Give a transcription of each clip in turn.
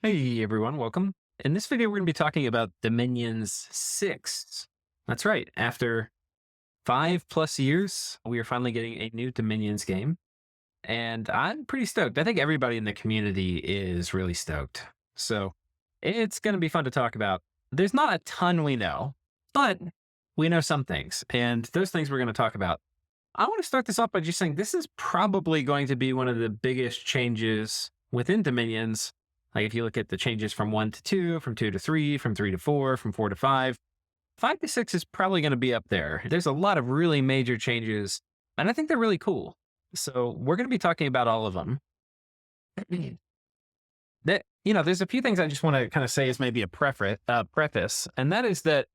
Hey everyone, welcome. In this video, we're going to be talking about Dominions 6. That's right. After 5+ years, we are finally getting a new Dominions game. And I'm pretty stoked. I think everybody in the community is really stoked. So it's going to be fun to talk about. There's not a ton we know, but we know some things. And those things we're going to talk about. I want to start this off by just saying this is probably going to be one of the biggest changes within Dominions. Like if you look at the changes from 1 to 2, from 2 to 3, from 3 to 4, from 4 to 5, 5 to 6 is probably going to be up there. There's a lot of really major changes, and I think they're really cool. So we're going to be talking about all of them. There's a few things I just want to kind of say as maybe a preface, and that is that,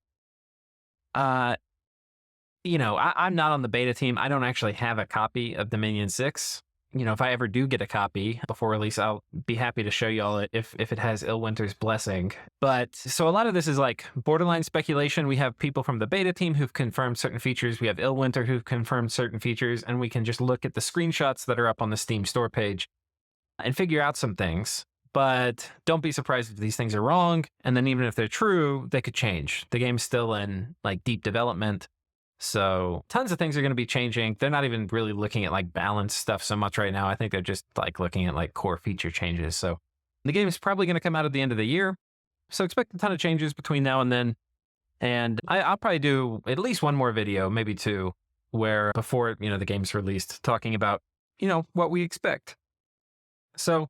I'm not on the beta team. I don't actually have a copy of Dominion 6. If I ever do get a copy before release, I'll be happy to show y'all it if it has Illwinter's blessing. But so a lot of this is like borderline speculation. We have people from the beta team who've confirmed certain features. We have Illwinter who've confirmed certain features, and we can just look at the screenshots that are up on the Steam store page and figure out some things. But don't be surprised if these things are wrong. And then even if they're true, they could change. The game's still in like deep development. So tons of things are going to be changing. They're not even really looking at like balance stuff so much right now. I think they're just like looking at like core feature changes. So the game is probably going to come out at the end of the year. So expect a ton of changes between now and then. And I'll probably do at least one more video, maybe two, where before, the game's released, talking about, what we expect. So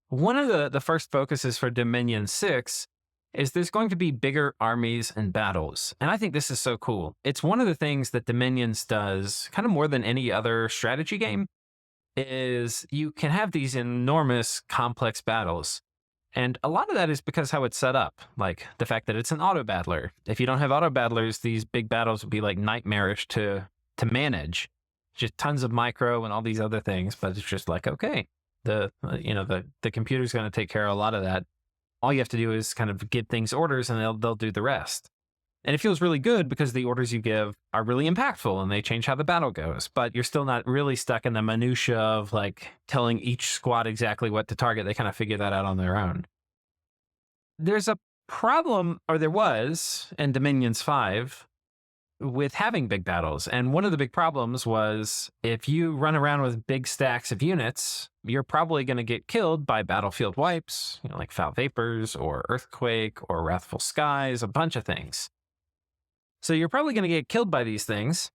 one of the first focuses for Dominion 6 is there's going to be bigger armies and battles. And I think this is so cool. It's one of the things that Dominions does kind of more than any other strategy game is you can have these enormous complex battles. And a lot of that is because how it's set up, like the fact that it's an auto battler. If you don't have auto battlers, these big battles would be like nightmarish to manage. Just tons of micro and all these other things, but it's just like, okay, the computer's going to take care of a lot of that. All you have to do is kind of give things orders and they'll do the rest. And it feels really good because the orders you give are really impactful and they change how the battle goes, but you're still not really stuck in the minutia of like telling each squad exactly what to target. They kind of figure that out on their own. There's a problem, or there was in Dominions 5, with having big battles. And one of the big problems was if you run around with big stacks of units, you're probably going to get killed by battlefield wipes, like Foul Vapors or Earthquake or Wrathful Skies, a bunch of things. So you're probably going to get killed by these things.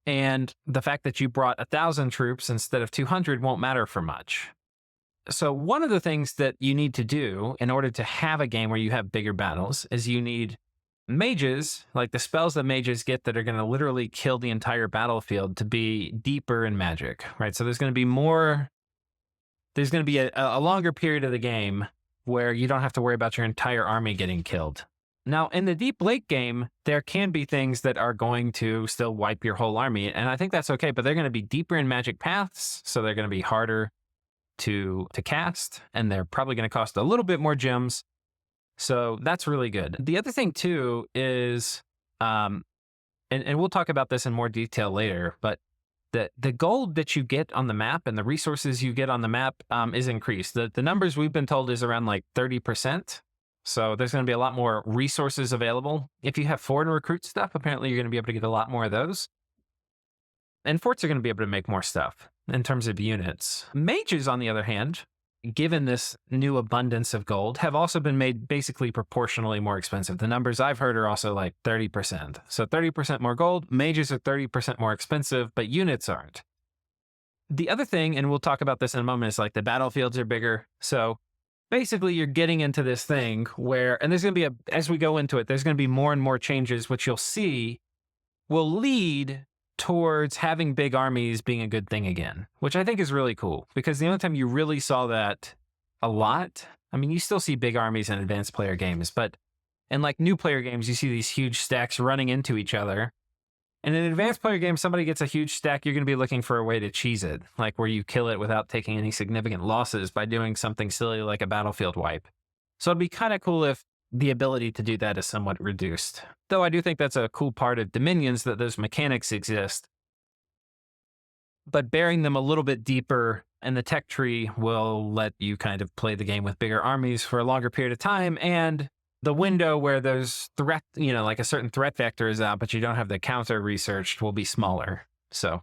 And the fact that you brought 1,000 troops instead of 200 won't matter for much. So one of the things that you need to do in order to have a game where you have bigger battles is you need mages, like the spells that mages get that are going to literally kill the entire battlefield, to be deeper in magic, right? So there's going to be a longer period of the game where you don't have to worry about your entire army getting killed. Now, in the deep late game, there can be things that are going to still wipe your whole army, and I think that's okay, but they're going to be deeper in magic paths, so they're going to be harder to cast, and they're probably going to cost a little bit more gems. So that's really good. The other thing too is, and we'll talk about this in more detail later, but the gold that you get on the map and the resources you get on the map is increased. The numbers we've been told is around like 30%. So there's going to be a lot more resources available. If you have foreign recruit stuff, apparently you're going to be able to get a lot more of those. And forts are going to be able to make more stuff in terms of units. Mages, on the other hand, given this new abundance of gold, have also been made basically proportionally more expensive. The numbers I've heard are also like 30%. So 30% more gold, mages are 30% more expensive, but units aren't. The other thing, and we'll talk about this in a moment, is like the battlefields are bigger. So basically you're getting into this thing where, and there's going to be, as we go into it, there's going to be more and more changes, which you'll see will lead towards having big armies being a good thing again, which I think is really cool, because the only time you really saw that a lot, I mean, you still see big armies in advanced player games, but in like new player games, you see these huge stacks running into each other. And in an advanced player game, somebody gets a huge stack, you're going to be looking for a way to cheese it, like where you kill it without taking any significant losses by doing something silly like a battlefield wipe. So it'd be kind of cool if the ability to do that is somewhat reduced. Though I do think that's a cool part of Dominions, that those mechanics exist. but burying them a little bit deeper and the tech tree will let you kind of play the game with bigger armies for a longer period of time. And the window where those threat, like a certain threat vector is out, but you don't have the counter researched will be smaller. So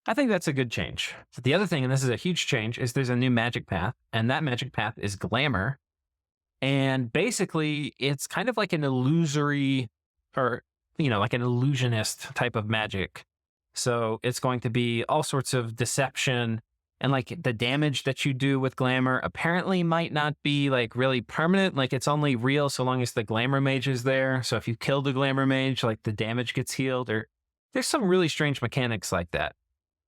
I think that's a good change. So the other thing, and this is a huge change, is there's a new magic path, and that magic path is Glamour. And basically, it's kind of like an illusory or, like an illusionist type of magic. So it's going to be all sorts of deception, and like the damage that you do with Glamour apparently might not be like really permanent. Like it's only real so long as the Glamour mage is there. So if you kill the Glamour mage, like the damage gets healed, or there's some really strange mechanics like that.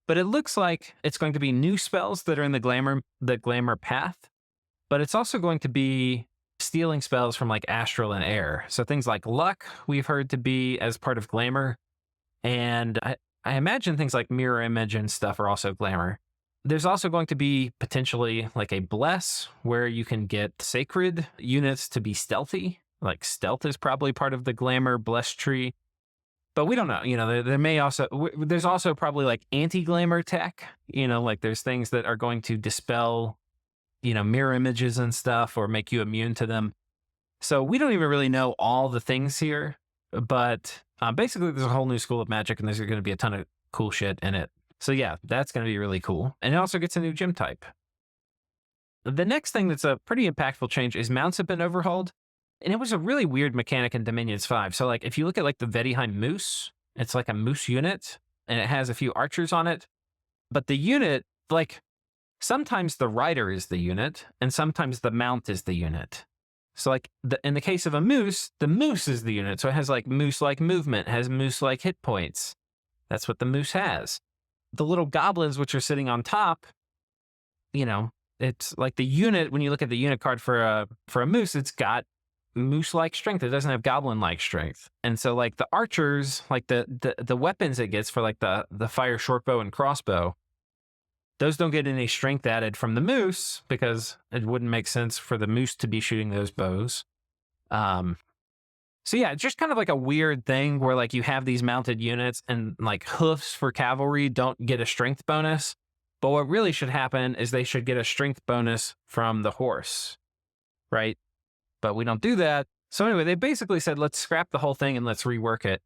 But it looks like it's going to be new spells that are in the Glamour path, but it's also going to be stealing spells from like Astral and Air. So things like Luck, we've heard to be as part of Glamour. And I imagine things like Mirror Image and stuff are also Glamour. There's also going to be potentially like a Bless, where you can get Sacred units to be stealthy. Like Stealth is probably part of the Glamour Bless tree. But we don't know, there may also, there's also probably like anti-Glamour tech, like there's things that are going to dispel, mirror images and stuff or make you immune to them. So we don't even really know all the things here, but basically there's a whole new school of magic and there's going to be a ton of cool shit in it. So yeah, that's going to be really cool. And it also gets a new gym type. The next thing that's a pretty impactful change is mounts have been overhauled. And it was a really weird mechanic in Dominions 5. So like if you look at like the Vedheim Moose, it's like a moose unit and it has a few archers on it. But the unit, like sometimes the rider is the unit and sometimes the mount is the unit. So like in the case of a moose, the moose is the unit. So it has like moose-like movement, has moose-like hit points. That's what the moose has. The little goblins, which are sitting on top, it's like the unit. When you look at the unit card for a moose, it's got moose-like strength. It doesn't have goblin-like strength. And so like the archers, like the weapons it gets for like the fire shortbow and crossbow, those don't get any strength added from the moose because it wouldn't make sense for the moose to be shooting those bows. So yeah, it's just kind of like a weird thing where like you have these mounted units and like hoofs for cavalry don't get a strength bonus. But what really should happen is they should get a strength bonus from the horse, right? But we don't do that. So anyway, they basically said, let's scrap the whole thing and let's rework it.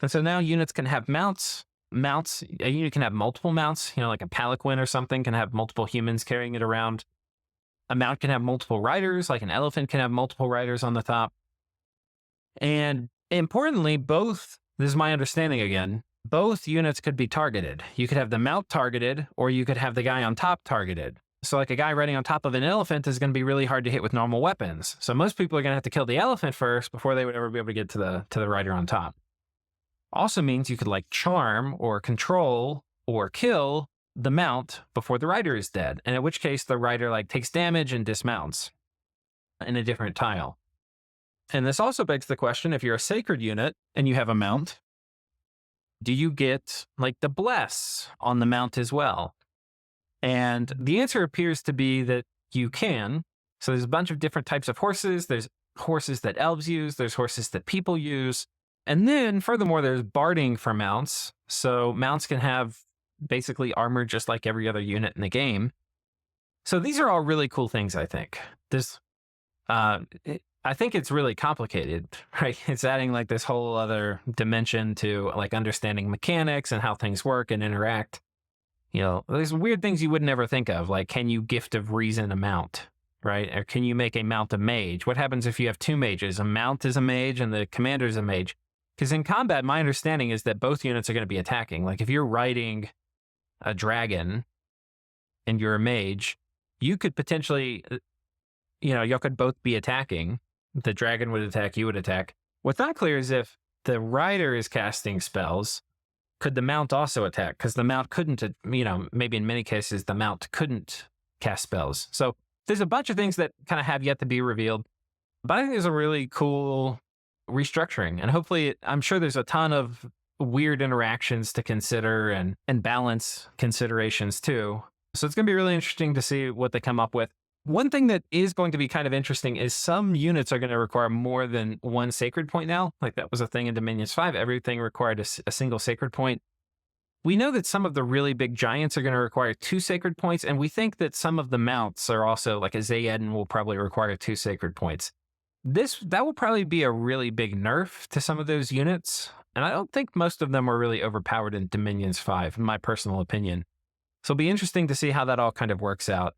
And so now units can have mounts. A unit can have multiple mounts, like a palanquin or something can have multiple humans carrying it around. A mount can have multiple riders, like an elephant can have multiple riders on the top. And importantly, this is my understanding again, both units could be targeted. You could have the mount targeted or you could have the guy on top targeted. So like a guy riding on top of an elephant is going to be really hard to hit with normal weapons. So most people are going to have to kill the elephant first before they would ever be able to get to the rider on top. Also means you could like charm or control or kill the mount before the rider is dead. And in which case the rider like takes damage and dismounts in a different tile. And this also begs the question, if you're a sacred unit and you have a mount, do you get like the bless on the mount as well? And the answer appears to be that you can. So there's a bunch of different types of horses. There's horses that elves use. There's horses that people use. And then furthermore, there's barding for mounts. So mounts can have basically armor just like every other unit in the game. So these are all really cool things, I think. I think it's really complicated, right? It's adding like this whole other dimension to like understanding mechanics and how things work and interact. There's weird things you would never think of, like can you gift of reason a mount, right? Or can you make a mount a mage? What happens if you have two mages? A mount is a mage and the commander is a mage. Because in combat, my understanding is that both units are going to be attacking. Like if you're riding a dragon and you're a mage, you could potentially, y'all could both be attacking. The dragon would attack, you would attack. What's not clear is if the rider is casting spells, could the mount also attack? Because the mount couldn't, maybe in many cases, the mount couldn't cast spells. So there's a bunch of things that kind of have yet to be revealed. But I think there's a really cool restructuring. And hopefully, I'm sure there's a ton of weird interactions to consider and balance considerations too. So it's going to be really interesting to see what they come up with. One thing that is going to be kind of interesting is some units are going to require more than one sacred point now. Like that was a thing in Dominions 5. Everything required a single sacred point. We know that some of the really big giants are going to require 2 sacred points, and we think that some of the mounts are also, like a Zaydin will probably require 2 sacred points. That will probably be a really big nerf to some of those units, and I don't think most of them are really overpowered in Dominions 5, in my personal opinion. So it'll be interesting to see how that all kind of works out.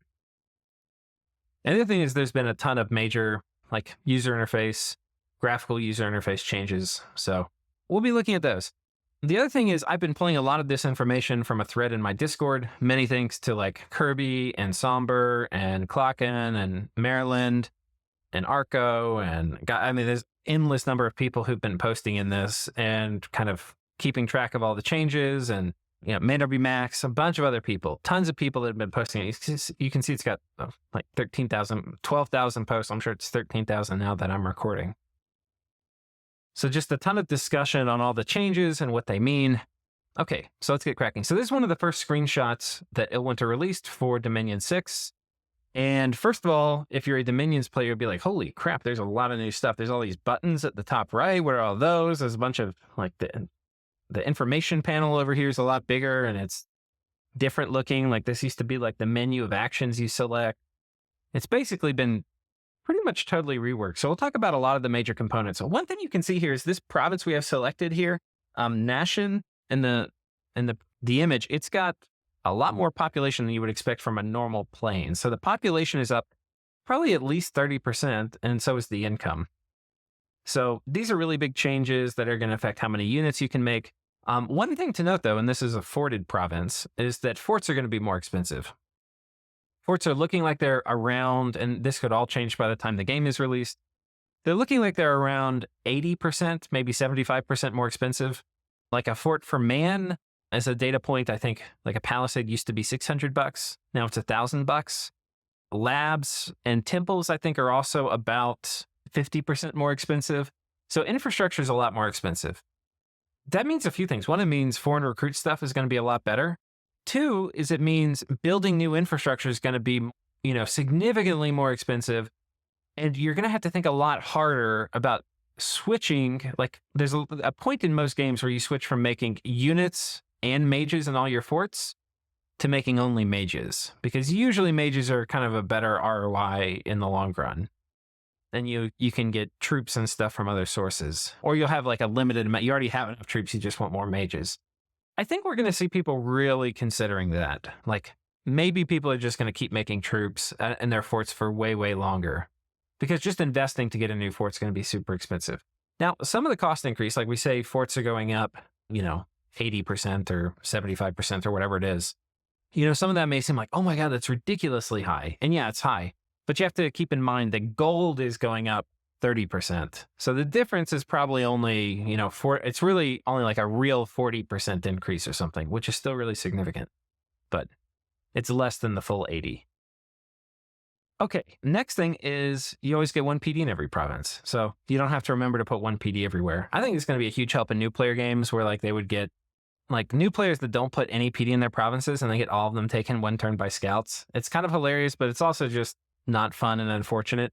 And the other thing is there's been a ton of major like user interface, graphical user interface changes. So we'll be looking at those. The other thing is I've been pulling a lot of this information from a thread in my Discord, many thanks to like Kirby and Somber and Klocken and Maryland and Arco. And I mean, there's endless number of people who've been posting in this and kind of keeping track of all the changes, and Manderby Max, a bunch of other people, tons of people that have been posting it. You can see it's got like 13,000, 12,000 posts. I'm sure it's 13,000 now that I'm recording. So just a ton of discussion on all the changes and what they mean. Okay, so let's get cracking. So this is one of the first screenshots that Illwinter released for Dominion 6. And first of all, if you're a Dominions player, you'll be like, holy crap, there's a lot of new stuff. There's all these buttons at the top right. What are all those? There's a bunch of like the information panel over here is a lot bigger and it's different looking. Like this used to be like the menu of actions you select. It's basically been pretty much totally reworked. So we'll talk about a lot of the major components. So one thing you can see here is this province we have selected here, Nashin, in the image, it's got a lot more population than you would expect from a normal plane. So the population is up probably at least 30%, and so is the income. So these are really big changes that are going to affect how many units you can make. One thing to note, though, and this is a forted province, is that forts are going to be more expensive. Forts are looking like they're around, and this could all change by the time the game is released. They're looking like they're around 80%, maybe 75% more expensive. Like a fort for man, as a data point, I think like a palisade used to be $600. Now it's $1,000. Labs and temples, I think, are also about 50% more expensive. So infrastructure is a lot more expensive. That means a few things. One, it means foreign recruit stuff is going to be a lot better. Two is it means building new infrastructure is going to be, significantly more expensive. And you're going to have to think a lot harder about switching. Like there's a point in most games where you switch from making units and mages in all your forts to making only mages, because usually mages are kind of a better ROI in the long run. Then you can get troops and stuff from other sources, or you'll have like a limited amount. You already have enough troops. You just want more mages. I think we're going to see people really considering that. Like maybe people are just going to keep making troops in their forts for way, way longer, because just investing to get a new fort is going to be super expensive. Now, some of the cost increase, like we say, forts are going up, 80% or 75% or whatever it is. Some of that may seem like, oh my God, that's ridiculously high. And yeah, it's high. But you have to keep in mind that gold is going up 30%. So the difference is probably only, it's really only like a real 40% increase or something, which is still really significant. But it's less than the full 80. Okay, next thing is you always get one PD in every province. So you don't have to remember to put one PD everywhere. I think it's going to be a huge help in new player games where like they would get like new players that don't put any PD in their provinces and they get all of them taken one turn by scouts. It's kind of hilarious, but it's also just not fun and unfortunate.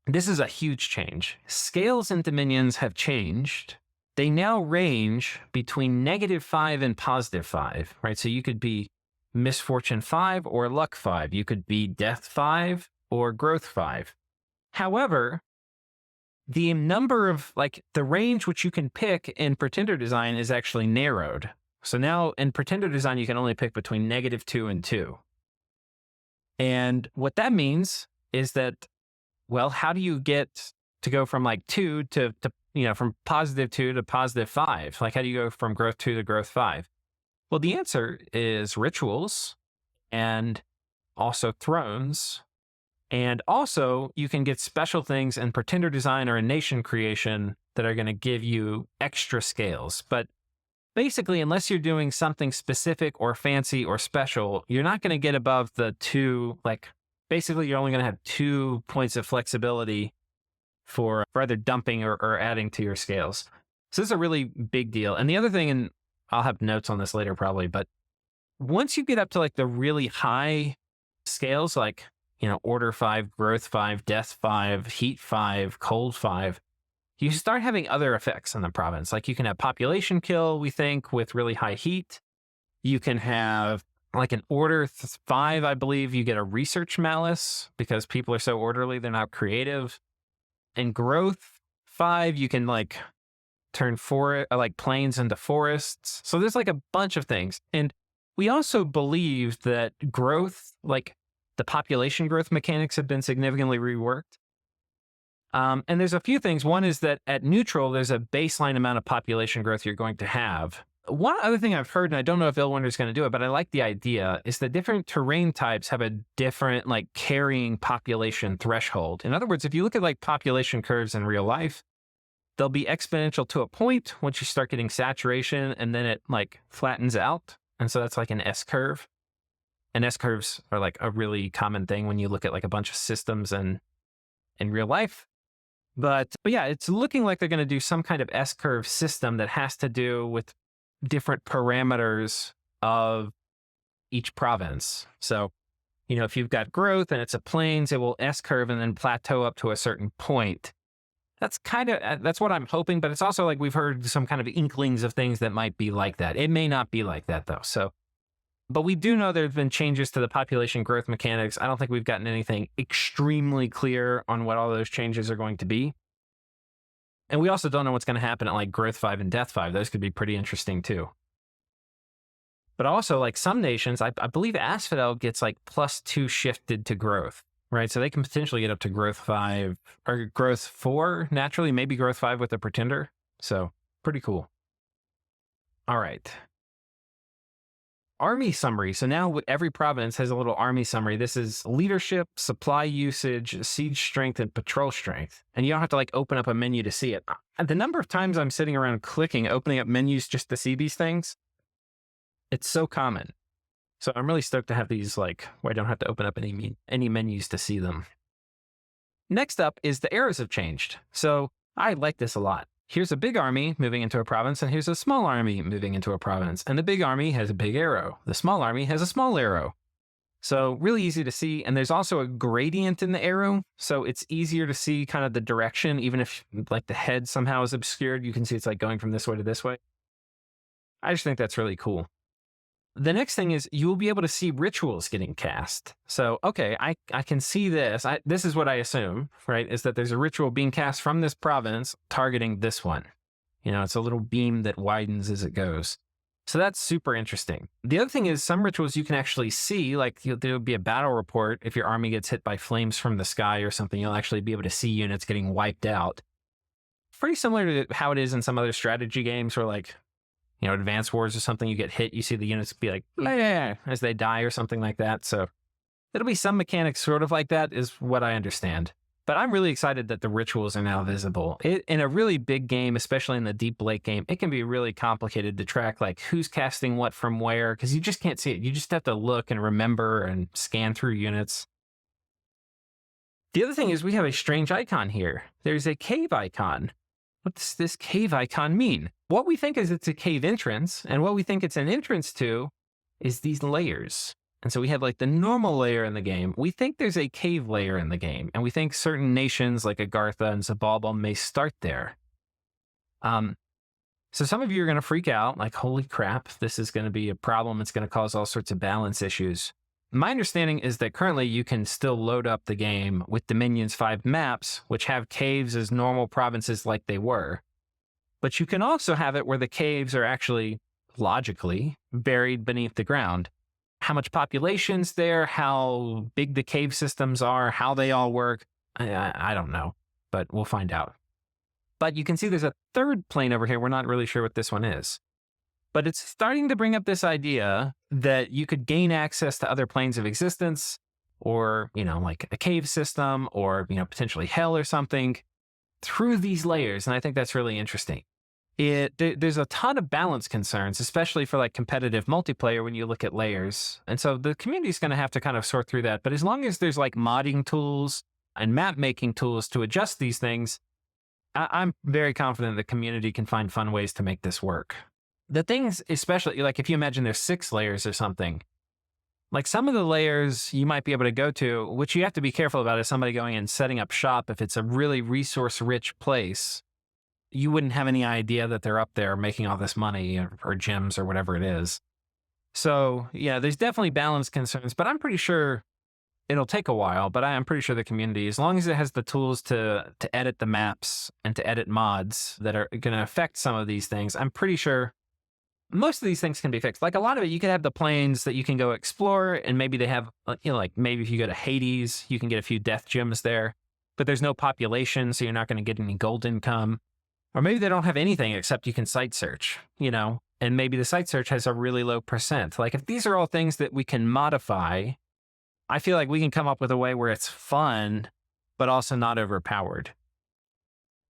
This is a huge change. Scales in Dominions have changed. They now range between -5 and +5, right? So you could be Misfortune 5 or Luck 5. You could be Death 5 or Growth 5. However, the number of, like, the range which you can pick in Pretender Design is actually narrowed. So now in Pretender Design, you can only pick between -2 and 2. And what that means is that, well, how do you get to go from like 2 to from +2 to +5? Like, how do you go from Growth 2 to Growth 5? Well, the answer is rituals and also thrones. And also you can get special things in Pretender Design or in Nation Creation that are going to give you extra scales. But basically, unless you're doing something specific or fancy or special, you're not going to get above the 2, like basically you're only going to have 2 points of flexibility for either dumping or adding to your scales. So this is a really big deal. And the other thing, and I'll have notes on this later probably, but once you get up to like the really high scales, like, Order 5, Growth 5, Death 5, Heat 5, Cold 5, you start having other effects on the province. Like you can have population kill, we think, with really high heat. You can have like an order 5, I believe, you get a research malice because people are so orderly, they're not creative. And growth 5, you can like turn like plains into forests. So there's like a bunch of things. And we also believe that growth, like the population growth mechanics have been significantly reworked. And there's a few things. One is that at neutral, there's a baseline amount of population growth you're going to have. One other thing I've heard, and I don't know if Illwinter is going to do it, but I like the idea, is that different terrain types have a different like carrying population threshold. In other words, if you look at like population curves in real life, they'll be exponential to a point once you start getting saturation, and then it like flattens out. And so that's like an S curve. And S curves are like a really common thing when you look at like a bunch of systems in real life. But yeah, it's looking like they're going to do some kind of S curve system that has to do with different parameters of each province. So, if you've got growth and it's a plains, it will S curve and then plateau up to a certain point. That's what I'm hoping, but it's also like we've heard some kind of inklings of things that might be like that. It may not be like that though. So, but we do know there's been changes to the population growth mechanics. I don't think we've gotten anything extremely clear on what all those changes are going to be. And we also don't know what's going to happen at like growth 5 and death 5. Those could be pretty interesting too. But also like some nations, I believe Asphodel gets like +2 shifted to growth, right? So they can potentially get up to growth 5 or growth 4 naturally, maybe growth 5 with a pretender. So pretty cool. All right. Army summary. So now every province has a little army summary. This is leadership, supply usage, siege strength, and patrol strength. And you don't have to like open up a menu to see it. The number of times I'm sitting around opening up menus just to see these things, it's so common. So I'm really stoked to have these like where I don't have to open up any menus to see them. Next up is the arrows have changed. So I like this a lot. Here's a big army moving into a province, and here's a small army moving into a province. And the big army has a big arrow. The small army has a small arrow. So really easy to see. And there's also a gradient in the arrow. So it's easier to see kind of the direction, even if like the head somehow is obscured. You can see it's like going from this way to this way. I just think that's really cool. The next thing is you will be able to see rituals getting cast. So, okay, I can see this. This is what I assume, right, is that there's a ritual being cast from this province targeting this one. It's a little beam that widens as it goes. So that's super interesting. The other thing is some rituals you can actually see, like there'll be a battle report. If your army gets hit by flames from the sky or something, you'll actually be able to see units getting wiped out. Pretty similar to how it is in some other strategy games where like, Advance Wars or something, you get hit, you see the units be like, as they die or something like that. So it'll be some mechanics sort of like that is what I understand. But I'm really excited that the rituals are now visible. In a really big game, especially in the deep late game, it can be really complicated to track like who's casting what from where, because you just can't see it. You just have to look and remember and scan through units. The other thing is we have a strange icon here. There's a cave icon. What does this cave icon mean? What we think is it's a cave entrance, and what we think it's an entrance to is these layers. And so we have like the normal layer in the game. We think there's a cave layer in the game, and we think certain nations like Agartha and Zabalbal may start there. So some of you are going to freak out, like, holy crap, this is going to be a problem. It's going to cause all sorts of balance issues. My understanding is that currently you can still load up the game with Dominion's 5 maps, which have caves as normal provinces like they were. But you can also have it where the caves are actually, logically, buried beneath the ground. How much population's there, how big the cave systems are, how they all work, I don't know, but we'll find out. But you can see there's a third plane over here. We're not really sure what this one is. But it's starting to bring up this idea that you could gain access to other planes of existence or, like a cave system or, potentially hell or something through these layers. And I think that's really interesting. There's a ton of balance concerns, especially for like competitive multiplayer when you look at layers. And so the community is going to have to kind of sort through that. But as long as there's like modding tools and map making tools to adjust these things, I'm very confident the community can find fun ways to make this work. The things, especially like if you imagine there's 6 layers or something, like some of the layers you might be able to go to, which you have to be careful about is somebody going and setting up shop if it's a really resource rich place. you wouldn't have any idea that they're up there making all this money or gems or whatever it is. So yeah, there's definitely balance concerns, but I'm pretty sure it'll take a while, but I'm pretty sure the community, as long as it has the tools to edit the maps and to edit mods that are going to affect some of these things, I'm pretty sure most of these things can be fixed. Like a lot of it, you could have the planes that you can go explore, and maybe they have, like maybe if you go to Hades, you can get a few death gems there, but there's no population, so you're not going to get any gold income. Or maybe they don't have anything except you can site search, and maybe the site search has a really low percent. Like if these are all things that we can modify, I feel like we can come up with a way where it's fun, but also not overpowered.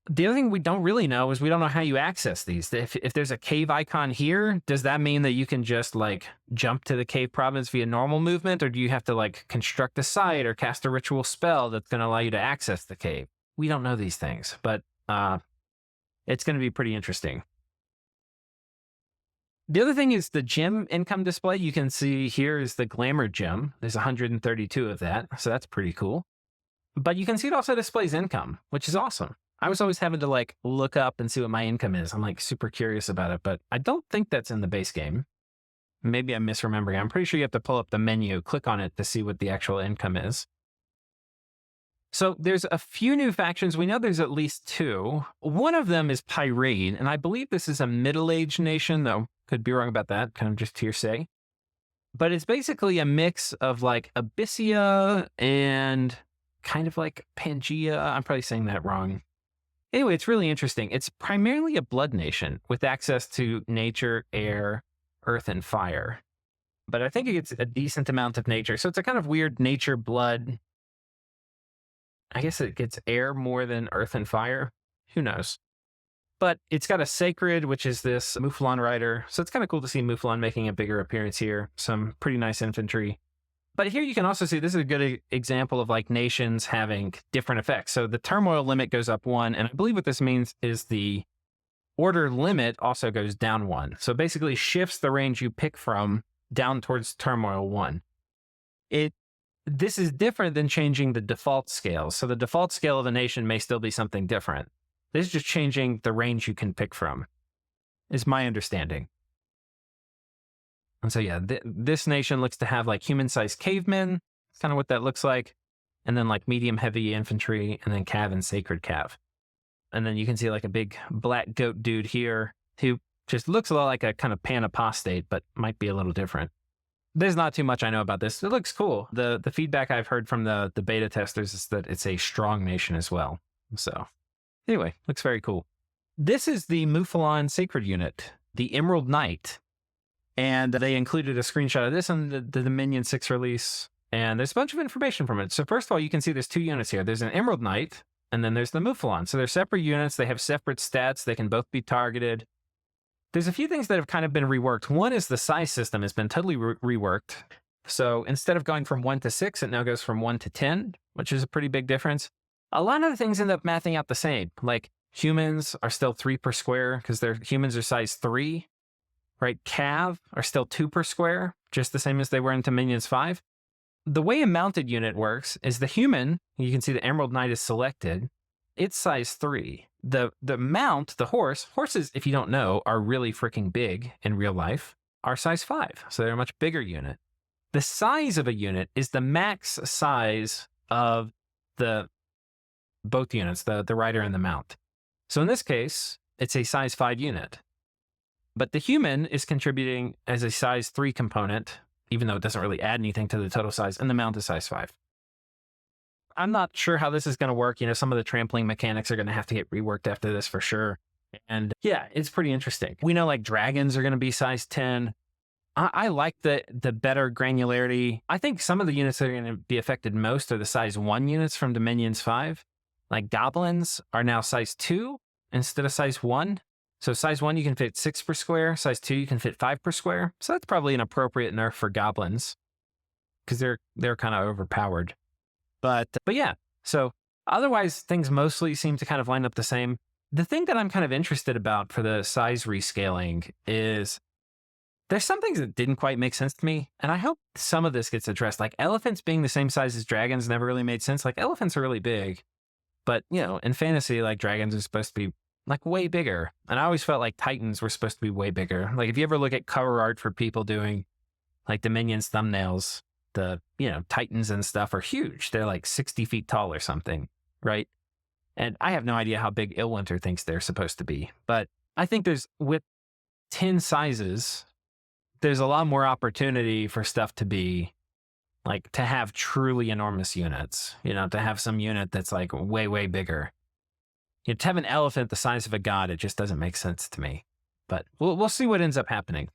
The other thing we don't really know is we don't know how you access these. If there's a cave icon here, does that mean that you can just like jump to the cave province via normal movement? Or do you have to like construct a site or cast a ritual spell that's going to allow you to access the cave? We don't know these things, but it's going to be pretty interesting. The other thing is the gem income display. You can see here is the glamour gem. There's 132 of that, so that's pretty cool. But you can see it also displays income, which is awesome. I was always having to like look up and see what my income is. I'm like super curious about it, but I don't think that's in the base game. Maybe I'm misremembering. I'm pretty sure you have to pull up the menu, click on it to see what the actual income is. So there's a few new factions. We know there's at least two. One of them is Pyrene, and I believe this is a middle-aged nation, though could be wrong about that, kind of just hearsay. But it's basically a mix of like Abyssia and kind of like Pangea. I'm probably saying that wrong. Anyway, it's really interesting. It's primarily a blood nation with access to nature, air, earth, and fire. But I think it gets a decent amount of nature. So it's a kind of weird nature blood. I guess it gets air more than earth and fire. Who knows? But it's got a sacred, which is this Mouflon rider. So it's kind of cool to see Mouflon making a bigger appearance here. Some pretty nice infantry. But here you can also see this is a good example of like nations having different effects. So the turmoil limit goes up 1, and I believe what this means is the order limit also goes down 1. So it basically shifts the range you pick from down towards turmoil 1. This is different than changing the default scale. So the default scale of a nation may still be something different. This is just changing the range you can pick from, is my understanding. And so, yeah, this nation looks to have like human-sized cavemen. That's kind of what that looks like. And then like medium-heavy infantry, and then cav and sacred cav. And then you can see like a big black goat dude here who just looks a lot like a kind of pan-apostate, but might be a little different. There's not too much I know about this. It looks cool. The feedback I've heard from the beta testers is that it's a strong nation as well. So anyway, looks very cool. This is the Mouflon Sacred unit, the Emerald Knight. And they included a screenshot of this in the Dominion 6 release. And there's a bunch of information from it. So first of all, you can see there's 2 units here. There's an Emerald Knight, and then there's the Mouflon. So they're separate units. They have separate stats. They can both be targeted. There's a few things that have kind of been reworked. One is the size system has been totally reworked. So instead of going from 1 to 6, it now goes from 1 to 10, which is a pretty big difference. A lot of the things end up mathing out the same. Like humans are still 3 per square because their humans are size 3. Right, cav are still 2 per square, just the same as they were in Dominions 5. The way a mounted unit works is the human, you can see the Emerald Knight is selected, it's size 3. The mount, the horses, if you don't know, are really freaking big in real life, are size 5, so they're a much bigger unit. The size of a unit is the max size of both units, the rider and the mount. So in this case, it's a size 5 unit. But the human is contributing as a size 3 component, even though it doesn't really add anything to the total size, and the mount is size 5. I'm not sure how this is going to work. Some of the trampling mechanics are going to have to get reworked after this for sure. And yeah, it's pretty interesting. We know like dragons are going to be size 10. I like the better granularity. I think some of the units that are going to be affected most are the size 1 units from Dominions 5. Like goblins are now size 2 instead of size 1. So size 1, you can fit 6 per square. Size 2, you can fit 5 per square. So that's probably an appropriate nerf for goblins because they're kind of overpowered. But yeah, so otherwise things mostly seem to kind of line up the same. The thing that I'm kind of interested about for the size rescaling is there's some things that didn't quite make sense to me, and I hope some of this gets addressed. Like elephants being the same size as dragons never really made sense. Like elephants are really big, but in fantasy, like dragons are supposed to be like way bigger. And I always felt like Titans were supposed to be way bigger. Like if you ever look at cover art for people doing like the Minions thumbnails, the, Titans and stuff are huge. They're like 60 feet tall or something, right? And I have no idea how big Illwinter thinks they're supposed to be. But I think with 10 sizes, there's a lot more opportunity for stuff to be like, to have truly enormous units, to have some unit that's like way, way bigger. To have an elephant the size of a god, it just doesn't make sense to me. But we'll see what ends up happening.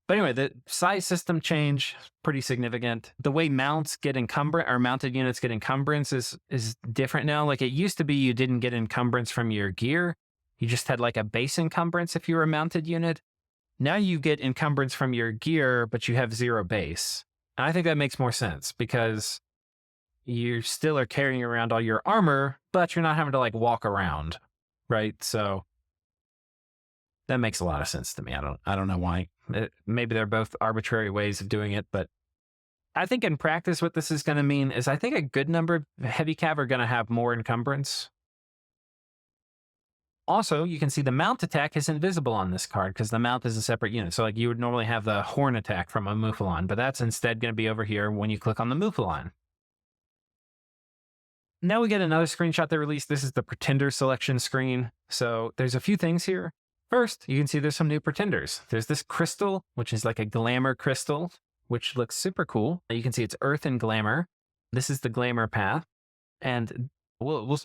But anyway, the size system change, pretty significant. The way mounts get encumbrance, or mounted units get encumbrance is different now. Like it used to be you didn't get encumbrance from your gear. You just had like a base encumbrance if you were a mounted unit. Now you get encumbrance from your gear, but you have 0 base. And I think that makes more sense because you still are carrying around all your armor, but you're not having to like walk around, right? So that makes a lot of sense to me. I don't know why. Maybe they're both arbitrary ways of doing it, but I think in practice what this is going to mean is I think a good number of heavy cav are going to have more encumbrance. Also, you can see the mount attack is invisible on this card because the mount is a separate unit. So like you would normally have the horn attack from a Mouflon, but that's instead going to be over here when you click on the Mouflon. Now we get another screenshot they released. This is the Pretender selection screen. So there's a few things here. First, you can see there's some new Pretenders. There's this crystal, which is like a glamour crystal, which looks super cool. You can see it's Earth and Glamour. This is the Glamour path. And we'll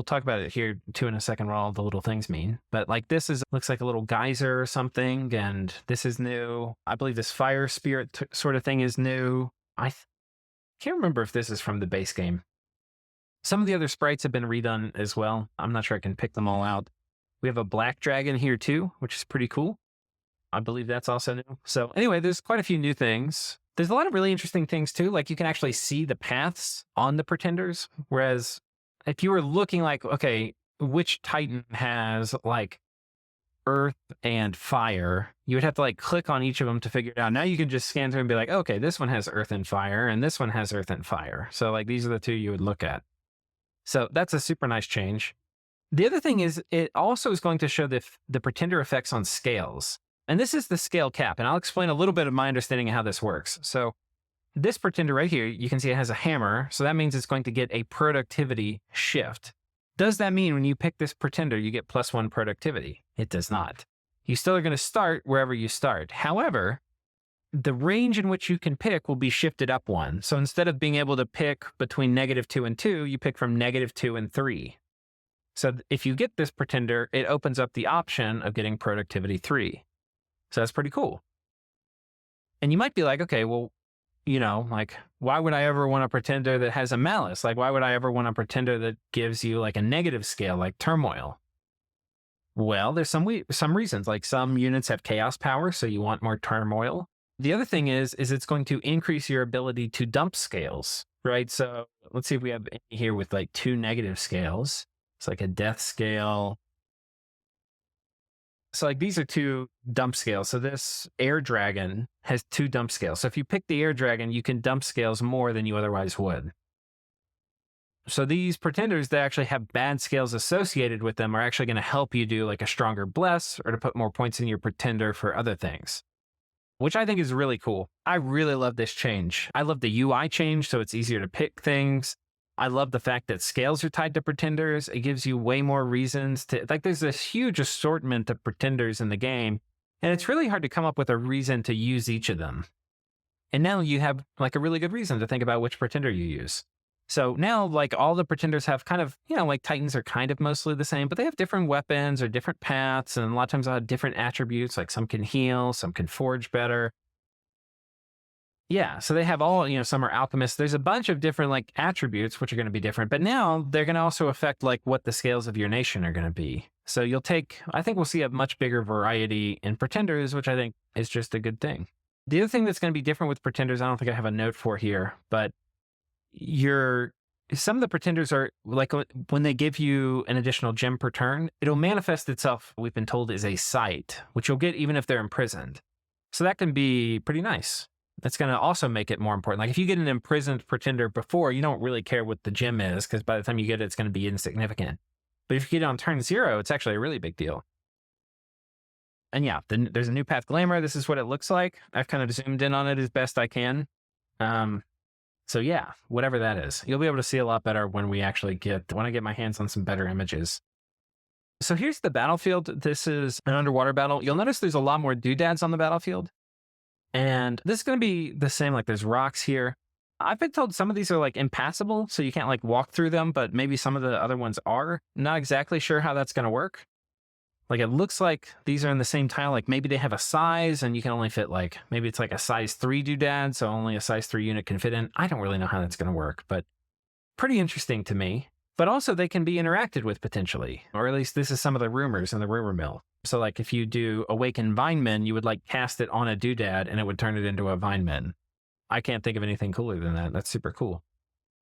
talk about it here too in a second what all the little things mean. But like this looks like a little geyser or something. And this is new. I believe this fire spirit sort of thing is new. I can't remember if this is from the base game. Some of the other sprites have been redone as well. I'm not sure I can pick them all out. We have a black dragon here too, which is pretty cool. I believe that's also new. So anyway, there's quite a few new things. There's a lot of really interesting things too. Like you can actually see the paths on the Pretenders. Whereas if you were looking like, okay, which Titan has like earth and fire, you would have to like click on each of them to figure it out. Now you can just scan through and be like, okay, this one has earth and fire and this one has earth and fire. So like these are the two you would look at. So that's a super nice change. The other thing is it also is going to show the Pretender effects on scales. And this is the scale cap. And I'll explain a little bit of my understanding of how this works. So this Pretender right here, you can see it has a hammer. So that means it's going to get a productivity shift. Does that mean when you pick this Pretender, you get +1 productivity? It does not. You still are going to start wherever you start. However, the range in which you can pick will be shifted up 1. So instead of being able to pick between -2 and 2, you pick from -2 and 3. So if you get this Pretender, it opens up the option of getting productivity 3. So that's pretty cool. And you might be like, okay, well, like, why would I ever want a Pretender that has a malice? Like, why would I ever want a Pretender that gives you like a negative scale, like turmoil? Well, there's some reasons. Like some units have chaos power, so you want more turmoil. The other thing is it's going to increase your ability to dump scales, right? So let's see if we have any here with like 2 negative scales. It's like a death scale. So like these are 2 dump scales. So this air dragon has 2 dump scales. So if you pick the air dragon, you can dump scales more than you otherwise would. So these Pretenders that actually have bad scales associated with them are actually going to help you do like a stronger bless or to put more points in your Pretender for other things, which I think is really cool. I really love this change. I love the UI change, so it's easier to pick things. I love the fact that scales are tied to Pretenders. It gives you way more reasons to, like, there's this huge assortment of Pretenders in the game, and it's really hard to come up with a reason to use each of them. And now you have like a really good reason to think about which Pretender you use. So now, like, all the Pretenders have kind of, like Titans are kind of mostly the same, but they have different weapons or different paths, and a lot of times they'll have different attributes, like some can heal, some can forge better. Yeah, so they have all, some are alchemists. There's a bunch of different like attributes which are going to be different, but now they're going to also affect like what the scales of your nation are going to be. So I think we'll see a much bigger variety in Pretenders, which I think is just a good thing. The other thing that's going to be different with Pretenders, I don't think I have a note for here, but some of the Pretenders are like when they give you an additional gem per turn, it'll manifest itself, we've been told, is a sight, which you'll get even if they're imprisoned. So that can be pretty nice. That's going to also make it more important. Like if you get an imprisoned Pretender before, you don't really care what the gem is because by the time you get it, it's going to be insignificant. But if you get it on turn 0, it's actually a really big deal. And yeah, then there's a new path glamor. This is what it looks like. I've kind of zoomed in on it as best I can. So yeah, whatever that is, you'll be able to see a lot better when I get my hands on some better images. So here's the battlefield. This is an underwater battle. You'll notice there's a lot more doodads on the battlefield. And this is going to be the same, like there's rocks here. I've been told some of these are like impassable, so you can't like walk through them, but maybe some of the other ones are. Not exactly sure how that's going to work. Like it looks like these are in the same tile, like maybe they have a size and you can only fit like, maybe it's like a size 3 doodad, so only a size 3 unit can fit in. I don't really know how that's going to work, but pretty interesting to me. But also they can be interacted with potentially, or at least this is some of the rumors in the rumor mill. So like if you do Awaken Vineman, you would like cast it on a doodad and it would turn it into a Vineman. I can't think of anything cooler than that. That's super cool.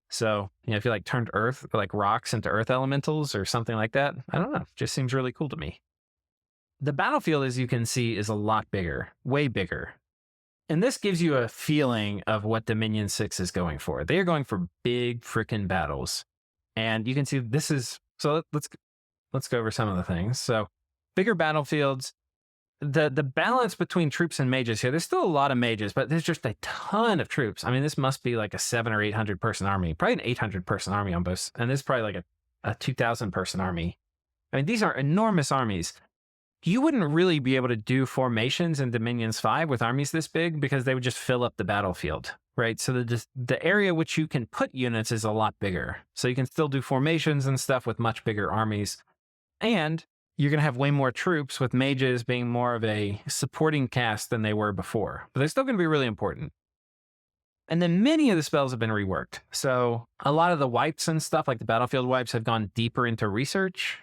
So, if you like turned earth, like rocks into earth elementals or something like that, I don't know, just seems really cool to me. The battlefield, as you can see, is a lot bigger, way bigger. And this gives you a feeling of what Dominion 6 is going for. They are going for big freaking battles. And you can see this is, so let's go over some of the things. So bigger battlefields, the balance between troops and mages here, there's still a lot of mages, but there's just a ton of troops. I mean, this must be like a 700 or 800 person army, probably an 800 person army on both. And this is probably like a 2,000 person army. I mean, these are enormous armies. You wouldn't really be able to do formations in Dominions 5 with armies this big because they would just fill up the battlefield, right? So the area which you can put units is a lot bigger. So you can still do formations and stuff with much bigger armies. And you're going to have way more troops with mages being more of a supporting cast than they were before. But they're still going to be really important. And then many of the spells have been reworked. So a lot of the wipes and stuff, like the battlefield wipes, have gone deeper into research.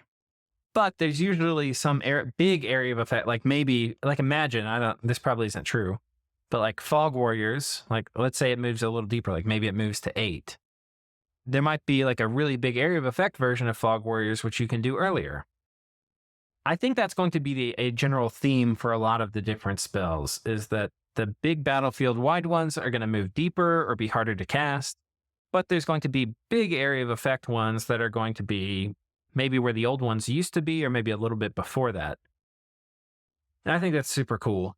But there's usually some big area of effect, like maybe, like imagine, this probably isn't true, but like Fog Warriors, like let's say it moves a little deeper, like maybe it moves to 8. There might be like a really big area of effect version of Fog Warriors, which you can do earlier. I think that's going to be a general theme for a lot of the different spells, is that the big battlefield wide ones are going to move deeper or be harder to cast, but there's going to be big area of effect ones that are going to be maybe where the old ones used to be, or maybe a little bit before that. And I think that's super cool.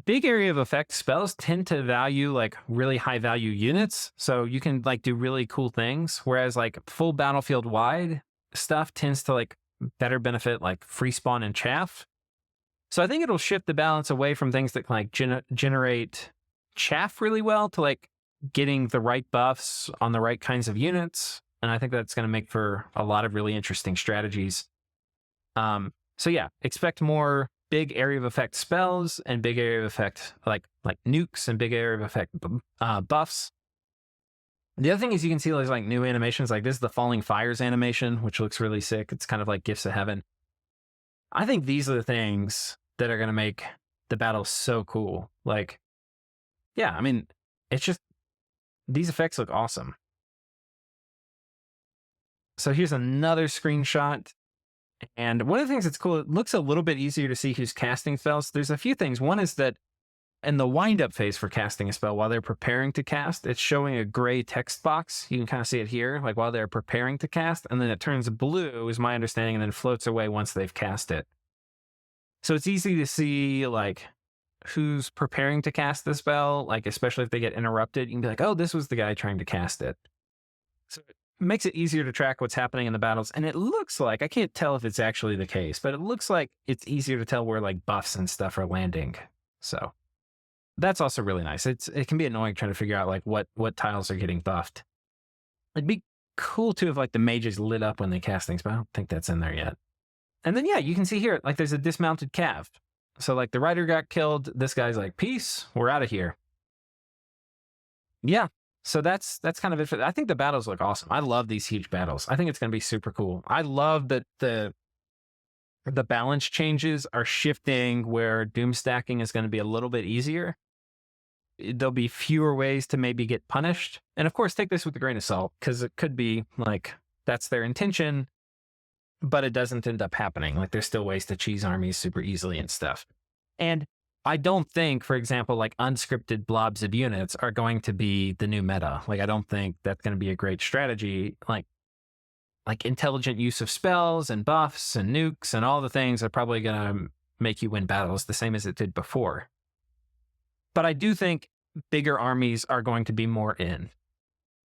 Big area of effect spells tend to value like really high value units, so you can like do really cool things, whereas like full battlefield wide stuff tends to like better benefit like free spawn and chaff. So I think it'll shift the balance away from things that can like generate chaff really well to like getting the right buffs on the right kinds of units. And I think that's going to make for a lot of really interesting strategies. So yeah, expect more big area of effect spells and big area of effect like nukes and big area of effect buffs. The other thing is you can see there's like new animations, like this is the Falling Fires animation, which looks really sick. It's kind of like Gifts of Heaven. I think these are the things that are going to make the battle so cool. Like, yeah, I mean, it's just, these effects look awesome. So here's another screenshot. And one of the things that's cool, it looks a little bit easier to see who's casting spells. There's a few things. One is that in the wind-up phase for casting a spell, while they're preparing to cast, it's showing a gray text box. You can kind of see it here, like while they're preparing to cast, and then it turns blue, is my understanding, and then floats away once they've cast it. So it's easy to see like who's preparing to cast the spell, like especially if they get interrupted, you can be like, oh, this was the guy trying to cast it. So it makes it easier to track what's happening in the battles. And it looks like, I can't tell if it's actually the case, but it looks like it's easier to tell where like buffs and stuff are landing. So that's also really nice. It can be annoying trying to figure out like what tiles are getting buffed. It'd be cool too if like the mages lit up when they cast things, but I don't think that's in there yet. And then yeah, you can see here, like there's a dismounted cav. So like the rider got killed. This guy's like, peace, we're out of here. Yeah. So that's kind of it for I think the battles look awesome. I love these huge battles. I think it's going to be super cool. I love that the balance changes are shifting where doom stacking is going to be a little bit easier. There'll be fewer ways to maybe get punished. And of course, take this with a grain of salt, because it could be like that's their intention, but it doesn't end up happening. Like there's still ways to cheese armies super easily and stuff. And I don't think, for example, like unscripted blobs of units are going to be the new meta. Like I don't think that's going to be a great strategy. Like like intelligent use of spells and buffs and nukes and all the things are probably going to make you win battles the same as it did before. But I do think bigger armies are going to be more in.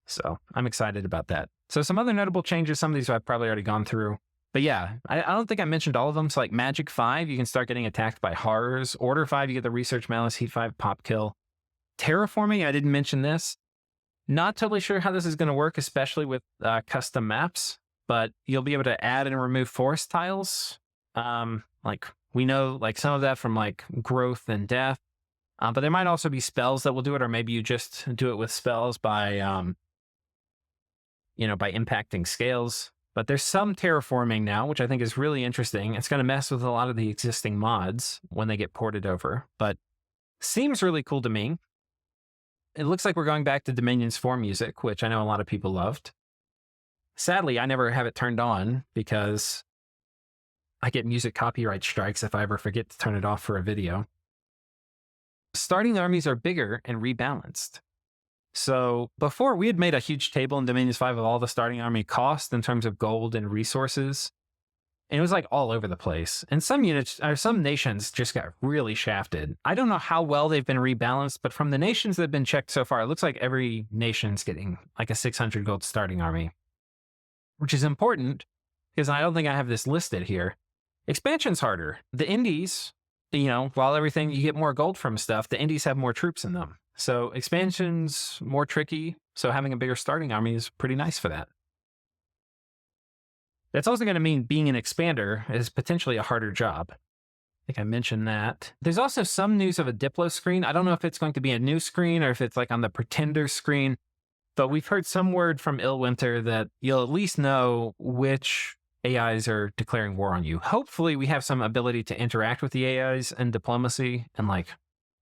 So I'm excited about that. So some other notable changes, some of these I've probably already gone through. But yeah, I don't think I mentioned all of them. So like Magic 5, you can start getting attacked by horrors. Order 5, you get the Research Malice, Heat 5, Pop Kill. Terraforming, I didn't mention this. Not totally sure how this is going to work, especially with custom maps, but you'll be able to add and remove forest tiles. Like we know like some of that from like growth and death, but there might also be spells that will do it, or maybe you just do it with spells by, by impacting scales. But there's some terraforming now, which I think is really interesting. It's going to mess with a lot of the existing mods when they get ported over, but seems really cool to me. It looks like we're going back to Dominion's 4 music, which I know a lot of people loved. Sadly, I never have it turned on because I get music copyright strikes if I ever forget to turn it off for a video. Starting armies are bigger and rebalanced. So before, we had made a huge table in Dominions 5 of all the starting army cost in terms of gold and resources. And it was like all over the place. And some units, or some nations just got really shafted. I don't know how well they've been rebalanced, but from the nations that have been checked so far, it looks like every nation's getting like a 600 gold starting army, which is important because I don't think I have this listed here. Expansion's harder. The Indies, while everything, you get more gold from stuff, the Indies have more troops in them. So expansion's more tricky. So having a bigger starting army is pretty nice for that. That's also going to mean being an expander is potentially a harder job. I think I mentioned that. There's also some news of a Diplo screen. I don't know if it's going to be a new screen or if it's like on the Pretender screen, but we've heard some word from Illwinter that you'll at least know which AIs are declaring war on you. Hopefully we have some ability to interact with the AIs in diplomacy and like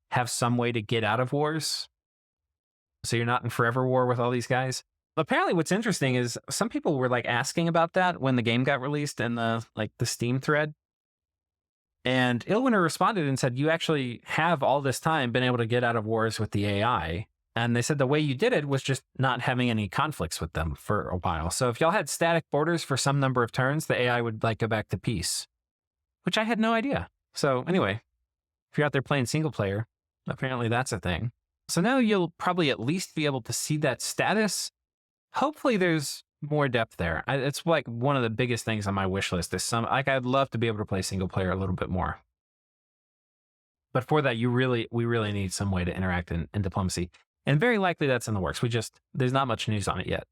have some way to get out of wars. So you're not in forever war with all these guys. Apparently what's interesting is some people were like asking about that when the game got released in the Steam thread. And Illwinter responded and said, you actually have all this time been able to get out of wars with the AI. And they said the way you did it was just not having any conflicts with them for a while. So if y'all had static borders for some number of turns, the AI would like go back to peace, which I had no idea. So anyway, if you're out there playing single player, apparently that's a thing. So now you'll probably at least be able to see that status. Hopefully there's more depth there. It's like one of the biggest things on my wish list is I'd love to be able to play single player a little bit more. But for that, we really need some way to interact in diplomacy. And very likely that's in the works. There's not much news on it yet.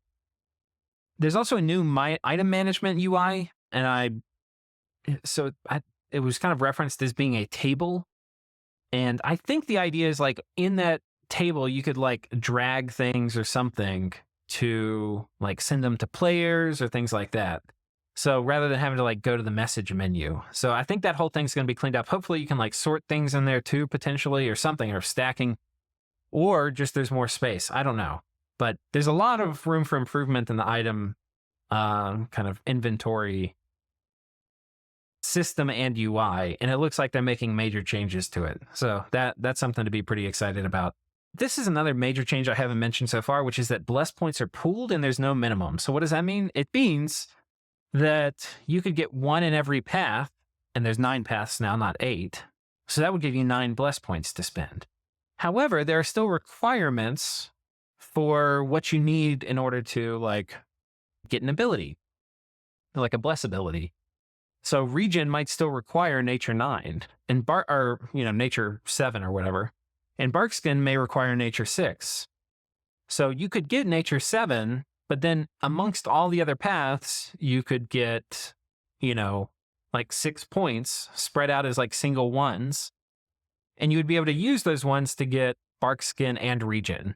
There's also a new item management UI. And it was kind of referenced as being a table. And I think the idea is like in that table, you could like drag things or something to like send them to players or things like that. So rather than having to like go to the message menu. So I think that whole thing's going to be cleaned up. Hopefully you can like sort things in there too, potentially, or something, or stacking, or just there's more space. I don't know. But there's a lot of room for improvement in the item kind of inventory system and UI. And it looks like they're making major changes to it. So that's something to be pretty excited about. This is another major change I haven't mentioned so far, which is that bless points are pooled and there's no minimum. So what does that mean? It means that you could get 1 in every path, and there's 9 paths now, not 8. So that would give you 9 bless points to spend. However, there are still requirements for what you need in order to like get an ability, like a bless ability. So Regen might still require Nature 9 and Nature 7 or whatever. And Barkskin may require Nature 6. So you could get Nature 7, but then amongst all the other paths, you could get, like 6 points spread out as like single ones. And you would be able to use those ones to get Barkskin and Regen,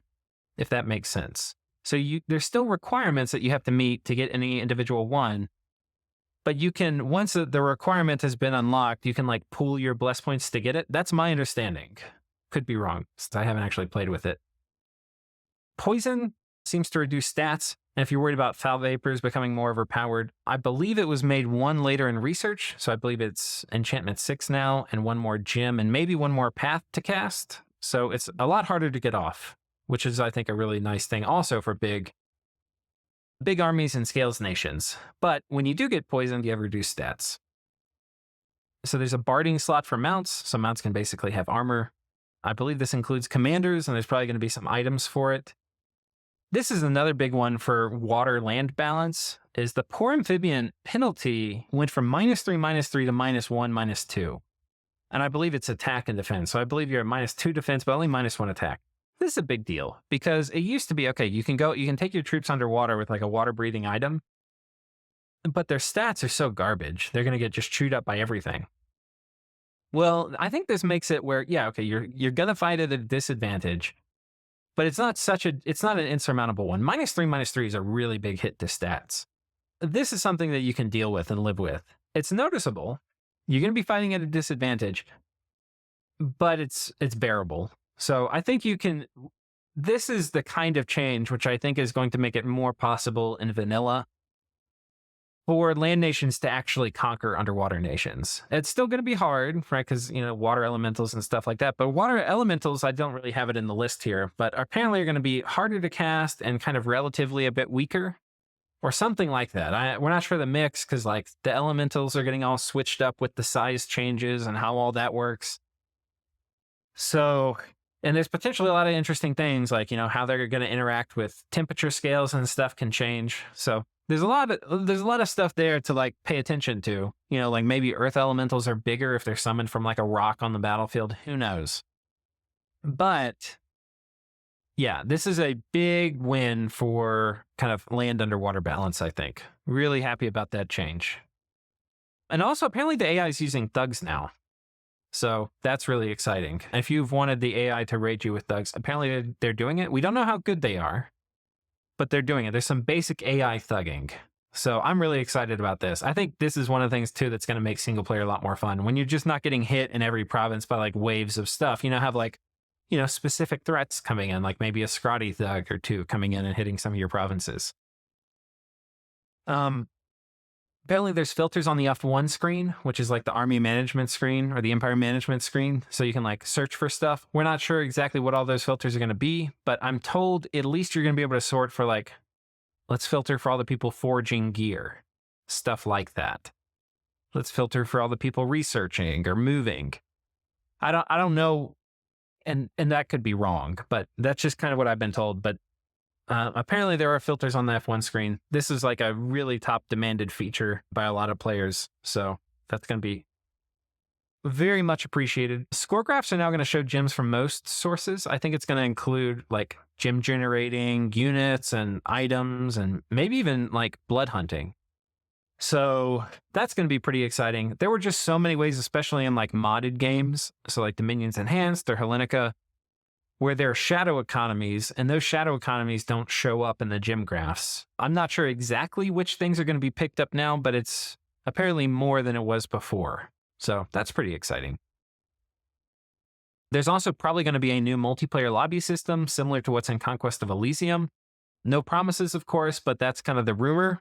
if that makes sense. So there's still requirements that you have to meet to get any individual one. But you can, once the requirement has been unlocked, you can like pool your bless points to get it. That's my understanding. Could be wrong, since I haven't actually played with it. Poison seems to reduce stats, and if you're worried about foul vapors becoming more overpowered, I believe it was made 1 later in research, so I believe it's enchantment 6 now, and 1 more gem, and maybe 1 more path to cast. So it's a lot harder to get off, which is, I think, a really nice thing also for big big armies and scales nations. But when you do get poisoned, you have reduced stats. So there's a barding slot for mounts. So mounts can basically have armor. I believe this includes commanders, and there's probably going to be some items for it. This is another big one for water-land balance, is the poor amphibian penalty went from -3/-3 to -1/-2. And I believe it's attack and defense. So I believe you're at -2 defense, but only -1 attack. This is a big deal because it used to be, okay, you can take your troops underwater with like a water-breathing item, but their stats are so garbage. They're going to get just chewed up by everything. Well, I think this makes it where, yeah, okay, you're going to fight at a disadvantage, but it's not an insurmountable one. -3/-3 is a really big hit to stats. This is something that you can deal with and live with. It's noticeable. You're going to be fighting at a disadvantage, but it's bearable. So I think this is the kind of change which I think is going to make it more possible in vanilla for land nations to actually conquer underwater nations. It's still going to be hard, right? Because, water elementals and stuff like that. But water elementals, I don't really have it in the list here, but apparently are going to be harder to cast and kind of relatively a bit weaker or something like that. We're not sure the mix because like the elementals are getting all switched up with the size changes and how all that works. So, and there's potentially a lot of interesting things like, how they're going to interact with temperature scales and stuff can change. So there's a lot of stuff there to like pay attention to, like maybe earth elementals are bigger if they're summoned from like a rock on the battlefield. Who knows? But yeah, this is a big win for kind of land underwater balance, I think. Really happy about that change. And also apparently the AI is using thugs now. So that's really exciting. If you've wanted the AI to raid you with thugs, apparently they're doing it. We don't know how good they are, but they're doing it. There's some basic AI thugging. So I'm really excited about this. I think this is one of the things too that's going to make single player a lot more fun. When you're just not getting hit in every province by like waves of stuff, have like, specific threats coming in, like maybe a Scrotty thug or two coming in and hitting some of your provinces. Apparently there's filters on the F1 screen, which is like the army management screen or the empire management screen. So you can like search for stuff. We're not sure exactly what all those filters are going to be, but I'm told at least you're going to be able to sort for like, let's filter for all the people forging gear, stuff like that. Let's filter for all the people researching or moving. I don't know. And that could be wrong, but that's just kind of what I've been told. But apparently there are filters on the F1 screen. This is like a really top demanded feature by a lot of players. So that's going to be very much appreciated. Score graphs are now going to show gems from most sources. I think it's going to include like gem generating units and items and maybe even like blood hunting. So that's going to be pretty exciting. There were just so many ways, especially in like modded games. So like Dominions Enhanced or Hellenica, where there are shadow economies, and those shadow economies don't show up in the gem graphs. I'm not sure exactly which things are going to be picked up now, but it's apparently more than it was before. So that's pretty exciting. There's also probably going to be a new multiplayer lobby system similar to what's in Conquest of Elysium. No promises, of course, but that's kind of the rumor.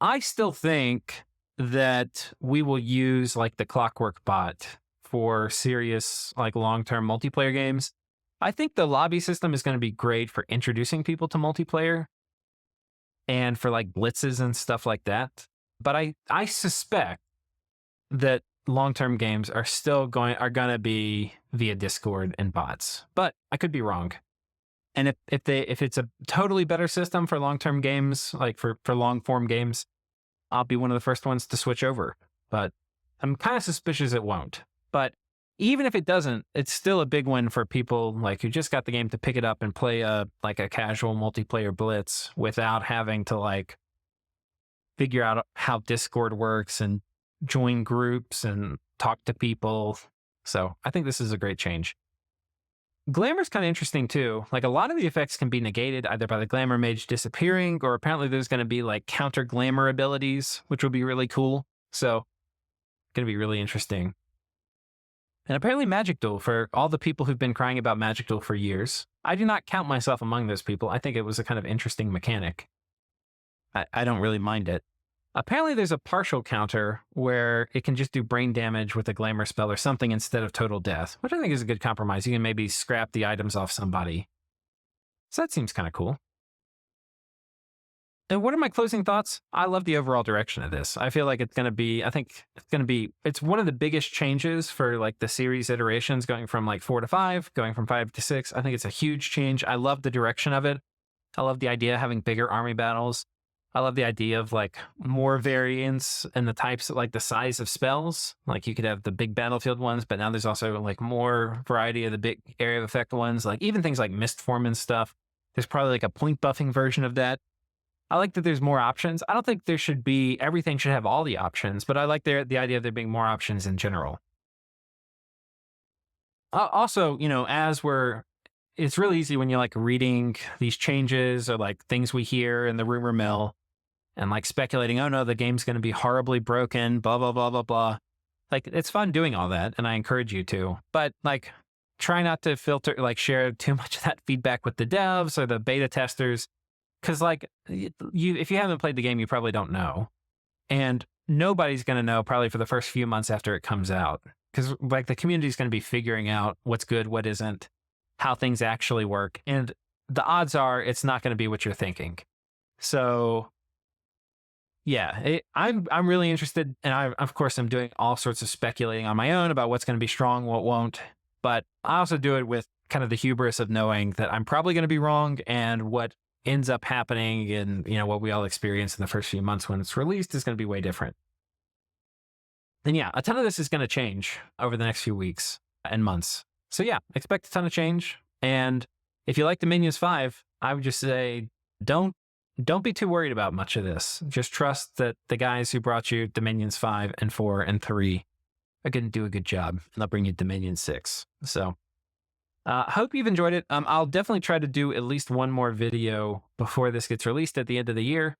I still think that we will use like the Clockwork bot for serious like long-term multiplayer games. I think the lobby system is going to be great for introducing people to multiplayer and for like blitzes and stuff like that. But I suspect that long-term games are going to be via Discord and bots, but I could be wrong. And if it's a totally better system for long-term games, like for long-form games, I'll be one of the first ones to switch over. But I'm kind of suspicious it won't. But even if it doesn't, it's still a big win for people like who just got the game to pick it up and play a casual multiplayer blitz without having to like figure out how Discord works and join groups and talk to people. So I think this is a great change. Glamor's kind of interesting too. Like a lot of the effects can be negated either by the glamour mage disappearing, or apparently there's going to be like counter glamour abilities, which will be really cool. So going to be really interesting. And apparently Magic Duel, for all the people who've been crying about Magic Duel for years, I do not count myself among those people. I think it was a kind of interesting mechanic. I don't really mind it. Apparently there's a partial counter where it can just do brain damage with a glamour spell or something instead of total death, which I think is a good compromise. You can maybe scrap the items off somebody. So that seems kind of cool. And what are my closing thoughts? I love the overall direction of this. I feel like it's going to be, I think it's going to be, it's one of the biggest changes for like the series iterations, going from like 4 to 5, going from 5 to 6. I think it's a huge change. I love the direction of it. I love the idea of having bigger army battles. I love the idea of like more variance in the types, of, like the size of spells. Like you could have the big battlefield ones, but now there's also like more variety of the big area of effect ones, like even things like mist form and stuff. There's probably like a point buffing version of that. I like that there's more options. I don't think there should be, everything should have all the options, but I like the idea of there being more options in general. Also, it's really easy when you're like reading these changes or like things we hear in the rumor mill and like speculating, oh no, the game's going to be horribly broken, blah, blah, blah, blah, blah. Like it's fun doing all that. And I encourage you to, but like try not to like share too much of that feedback with the devs or the beta testers. Cause like if you haven't played the game, you probably don't know. And nobody's going to know probably for the first few months after it comes out. Cause like the community is going to be figuring out what's good, what isn't, how things actually work. And the odds are it's not going to be what you're thinking. So yeah, I'm really interested. And of course, I'm doing all sorts of speculating on my own about what's going to be strong, what won't. But I also do it with kind of the hubris of knowing that I'm probably going to be wrong, and what ends up happening and what we all experience in the first few months when it's released is going to be way different. And yeah, a ton of this is going to change over the next few weeks and months. So yeah, expect a ton of change. And if you like Dominions 5, I would just say don't be too worried about much of this. Just trust that the guys who brought you Dominions 5 and 4 and 3 are going to do a good job, and they'll bring you Dominion 6. So hope you've enjoyed it. I'll definitely try to do at least one more video before this gets released at the end of the year.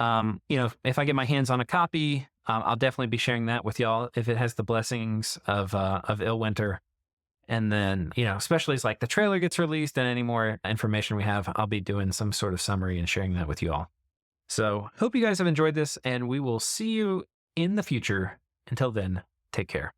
If I get my hands on a copy, I'll definitely be sharing that with y'all if it has the blessings of Illwinter. And then, especially as like the trailer gets released and any more information we have, I'll be doing some sort of summary and sharing that with you all. So hope you guys have enjoyed this, and we will see you in the future. Until then, take care.